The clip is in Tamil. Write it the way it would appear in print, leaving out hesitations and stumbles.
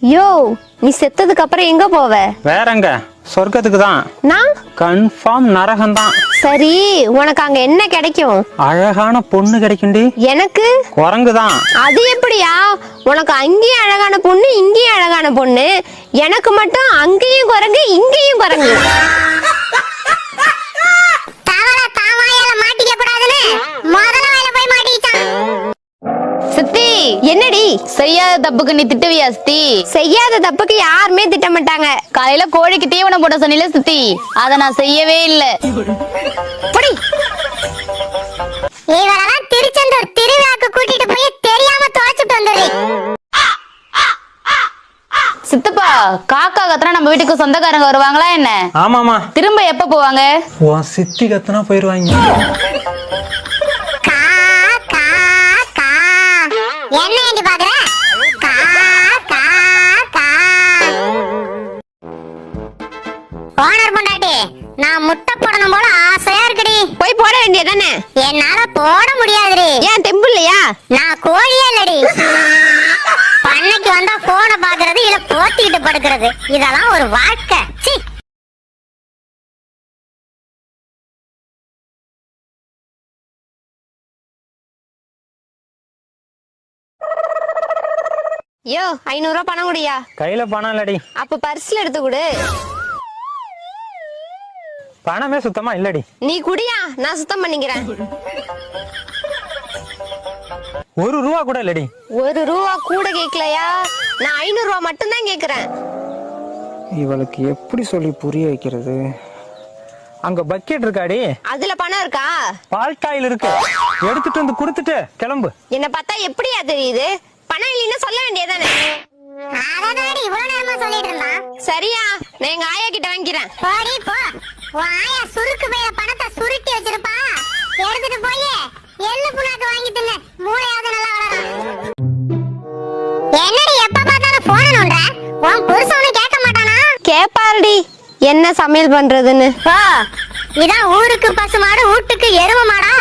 யோ, நீ செத்ததுக்கு அப்புறம் எங்க போவ? வேறங்க, சொர்க்கத்துக்கு தான். நான் கன்ஃபார்ம் நரகம் தான். சரி, உனக்கு அங்க என்ன கிடைக்கும்? அழகான பொண்ணு கிடைக்கும்டி. எனக்கு குரங்கு தான். அது எப்படியா? உனக்கு அங்கேயும் அழகான பொண்ணு, இங்கேயும் அழகான பொண்ணு, எனக்கு மட்டும் அங்கேயும் குரங்கு இங்கேயும் குரங்கு. சித்தி, என்னடி? செய்யாத தப்புக்கு நீ திட்டுவியா சித்தி? செய்யாத தப்புக்கு யாருமே திட்ட மாட்டாங்க. காலையில கோழிக்கு தீவனம் போட சொன்னீல சித்தி, அத நான் செய்யவே இல்ல. போடி. இவரெல்லாம் திருச்செந்தூர் திருவிழாக்கு கூட்டிட்டு போய் தெரியாம தொலைச்சிட்டு வந்துடுறேன். சித்தப்பா, காக்கா கத்துனா நம்ம வீட்டுக்கு சொந்தக்காரங்க வருவாங்களா என்ன? ஆமாமா. திரும்ப எப்ப போவாங்க? உன் சித்தி கத்துனா போயிருவாங்க. என்ன ஏண்டி பாக்குற? ஓனர் பொண்டாட்டி, நான் முட்டை போடணும் போல ஆசையா இருக்குடி. போய் போட வேண்டியதானே? என்னால போட முடியாதுடி. ஏன் தெம்பு இல்லையா? நான் கோழியே இல்லடி. பண்ணைக்கு வந்தா போனை பாக்குறது இல்ல போத்திக்கிட்டு படுக்கிறது, இதெல்லாம் ஒரு வாழ்க்கை. சீ. யோ, 500 ரூபாய் பணம் குடியா. கையில பணம் இல்லடி. அப்ப பர்ஸ்ல எடுத்து கொடு. பணமே சுத்தமா இல்லடி. நீ குடியா, நான் சுத்தம் பண்ணிக்கிறேன். 1 ரூபா கூட இல்லடி. 1 ரூபா கூட கேட்கலையா? நான் 500 ரூபாய் மட்டும் தான் கேக்குறேன். இவளுக்கு எப்படி சொல்லி புரிய வைக்கிறது? அங்க பக்கெட் இருக்காடி. அதுல பணம் இருக்கா? பால் காயில் இருக்கு. எடுத்துட்டு வந்து குடுத்துட்டு கிளம்பு. என்ன பார்த்தா எப்படியா தெரியுது? பணம் இல்லைன்னு சொல்ல வேண்டியதானே? அதனாடி இவ்வளவு நேரமா சொல்லிட்டு இருந்தா. சரியா, நான் எங்க ஆயா கிட்ட வாங்கிக்கிறேன். போடி போ. உன் ஆயா சுருக்கு பையில பணத்தை சுருட்டி வச்சிருப்பா. எடுத்துட்டு போய் எள்ளு புண்ணாக்கு வாங்கி தின்னு, மூளையாவது நல்லா வளரும். என்னடி எப்ப பார்த்தாலும் போன நோண்ற? உன் புருஷனும் கேட்க மாட்டானா? கேப்பாருடி என்ன சமையல் பண்றதுன்னு. இதான் ஊருக்கு பசுமாடு, வீட்டுக்கு எரும மாடா.